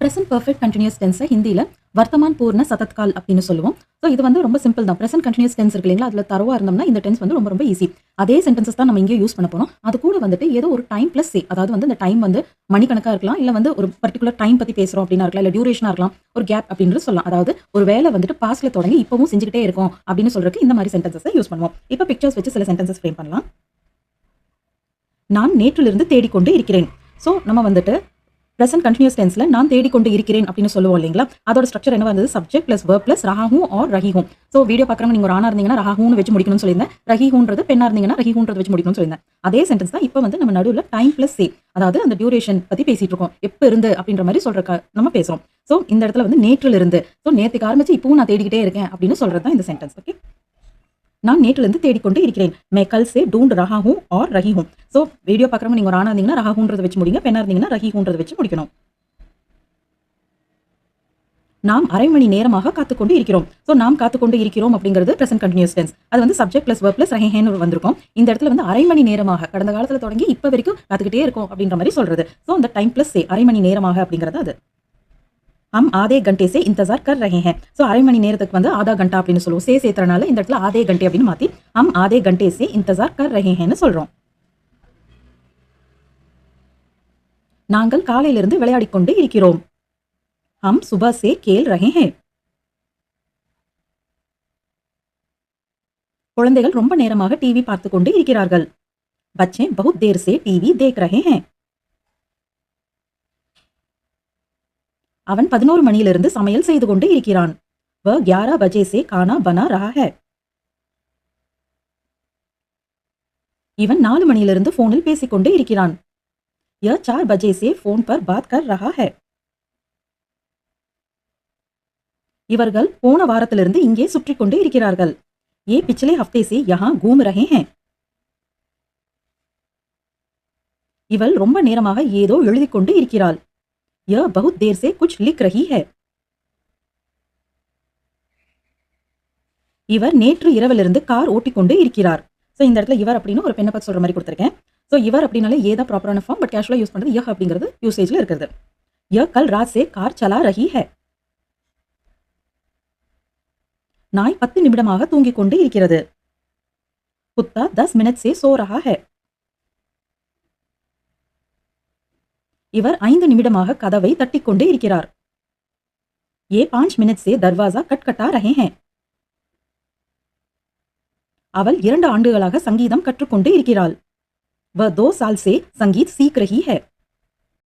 Present perfect continuous டென்ஸை ஹிந்தியில் வர்த்தமான் பூர்ண சதத்கால் அப்படின்னு சொல்லுவோம். ஸோ இது வந்து ரொம்ப சிம்பிள் தான். ப்ரெசென்ட் கண்டினியூஸ் டென்ஸ் இருக்கு இல்லைங்களா, அதில் தரவா இருந்தோம்னா இந்த டென்ஸ் வந்து ரொம்ப ரொம்ப ஈஸி. அதே சென்டென்சஸ் தான் நம்ம இங்கே யூஸ் பண்ண போறோம். அது கூட வந்துட்டு ஏதோ ஒரு டைம் பிளஸ் சே, அதாவது வந்து இந்த டைம் வந்து மணிக்கணக்காக இருக்கலாம், இல்லை வந்து ஒரு பர்டிகுலர் டைம் பற்றி பேசுகிறோம் அப்படின்னா இருக்கலாம், இல்லை டியூரேஷனாக இருக்கலாம், ஒரு கேப் அப்படின்றது சொல்லலாம். அதாவது ஒரு வேலை வந்துட்டு பாஸ்ட்ல தொடங்கி இப்பவும் செஞ்சுக்கிட்டே இருக்கும் அப்படின்னு சொல்றதுக்கு இந்த மாதிரி சென்டென்சஸை யூஸ் பண்ணுவோம். இப்போ பிக்சர்ஸ் வச்சு சில சென்டென்சஸ் ஃப்ரேம் பண்ணலாம். நான் நேற்றிலிருந்து தேடிக்கொண்டு இருக்கிறேன். ஸோ நம்ம வந்துட்டு ப்ரெசென்ட் கண்டினியூஸ் டென்ஸ்ல நான் தேடிக்கொண்டு இருக்கிறேன் அப்படின்னு சொல்லுவோம் இல்லைங்களா, அதோட ஸ்ட்ரக்சர் என்ன வந்தது? சப்ஜெக்ட் பிளஸ் வெர்ப் பிளஸ் ரஹாஹூ ஆர் ரஹிஹூம். ஸோ வீடியோ பார்க்குறவங்க நீங்க ஒரு ஆணா இருந்தீங்கன்னா ரஹாஹூன்னு வச்சு முடிக்கணும்னு சொல்லியிருந்தேன். ரஹிஹூன்றது பெண்ணா இருந்தீங்கன்னா ரஹிஹூன்றது வச்சு முடிக்கணும்னு சொல்லியிருந்தேன். அதே சென்டென்ஸ் தான் இப்போ வந்து நம்ம நடுவில் டைம் பிளஸ் சே, அதாவது அந்த டியூரேஷன் பத்தி பேசிட்டு இருக்கோம். எப்போ இருந்து அப்படின்ற மாதிரி சொல்ற நம்ம பேசுறோம். ஸோ இந்த இடத்துல வந்து நேற்றில் இருந்து, ஸோ நேற்றுக்கு ஆரம்பிச்சு இப்பவும் நான் தேடிக்கிட்டே இருக்கேன் அப்படின்னு சொல்றது தான் இந்த சென்டென்ஸ். ஓகே, நான் நேற்றிலிருந்து தேடிக்கொண்டு இருக்கிறேன். மே கல் சே டூண்ட் ரஹா ஹூ ஆர் ரஹி ஹூம். ஸோ வீடியோ பார்க்குறவங்க நீங்க ஒரு ஆணா இருந்தீங்கன்னா ரஹாஹூன்றதை வச்சு முடிங்க, பெண்ணா இருந்தீங்கன்னா ரஹிஹூன்றதை வச்சு முடிக்கணும். நாம் அரை மணி நேரமாக காத்துக்கொண்டு இருக்கிறோம். ஸோ நாம் காத்துக்கொண்டு இருக்கிறோம் அப்படிங்கிறது ப்ரெசென்ட் கண்டினியூஸ் டென்ஸ். அது வந்து சப்ஜெக்ட் பிளஸ் வெர்ப் பிளஸ் ரஹேன்னு வந்திருக்கும். இந்த இடத்துல வந்து அரை மணி நேரமாக, கடந்த காலத்துல தொடங்கி இப்போ வரைக்கும் காத்துக்கிட்டே இருக்கும் அப்படின்ற மாதிரி சொல்றது. ஸோ அந்த டைம் பிளஸ் சே, அரை மணி நேரமாக அப்படிங்கிறது அது. हम आधे घंटे से इंतजार कर रहे हैं. ஸோ அரை மணி நேரத்துக்கு வந்து ஆதா கண்டா அப்படின்னு சொல்லுவோம். சேர்த்தறனால இந்த இடத்துல ஆதே கண்டே அப்படின்னு மாத்தி हम आधे घंटे से इंतजार कर रहे हैं சொல்றோம். நாங்கள் காலையிலிருந்து விளையாடிக் கொண்டு இருக்கிறோம். हम सुबह से खेल रहे हैं. குழந்தைகள் ரொம்ப நேரமாக டிவி பார்த்து கொண்டு இருக்கிறார்கள். बच्चे बहुत देर से टीवी देख रहे हैं. அவன் 11 மணியிலிருந்து சமையல் செய்து கொண்டு இருக்கிறான். वह 11 बजे से खाना बना रहा है. இவன் 4 மணியிலிருந்து போனில் பேசிக்கொண்டு இருக்கிறான். यह 4 बजे से फोन पर बात कर रहा है. இவர்கள் போன வாரத்திலிருந்து இங்கே சுற்றிக் கொண்டு இருக்கிறார்கள். ये पिछले हफ्ते से यहाँ घूम रहे हैं. இவள் ரொம்ப நேரமாக ஏதோ எழுதிக் கொண்டு இருக்கிறாள். यह बहुत देर से कुछ लिख रही है. இவர் நேற்று இரவிலிருந்து கார் ஓட்டிக்கொண்டு இருக்கிறார். ஸோ இந்த இடத்துல இவர் அப்படின்னு ஒரு பெண்ணை பத்தி சொல்ற மாதிரி கொடுத்திருக்கேன். ஸோ இவர் அப்படின்னாலே ஏதா ப்ராப்பரான ஃபார்ம், பட் கேஷுவலா யூஸ் பண்றது யஹ் அப்படிங்கிறது யூசேஜ்ல இருக்கிறது. यह कल रात से कार चला रही है. நாய் 10 நிமிடமாக தூங்கிக் கொண்டு இருக்கிறது. कुत्ता 10 मिनट से सो रहा है. இவர் 5 நிமிடமாக கதவை தட்டிக் கொண்டு இருக்கிறார். ये 5 मिनट से दरवाजा खटखटा रहे हैं. அவள் 2 ஆண்டுகளாக சங்கீதம் கற்றுக்கொண்டு இருக்கிறாள். वह 2 साल से संगीत सीख रही है.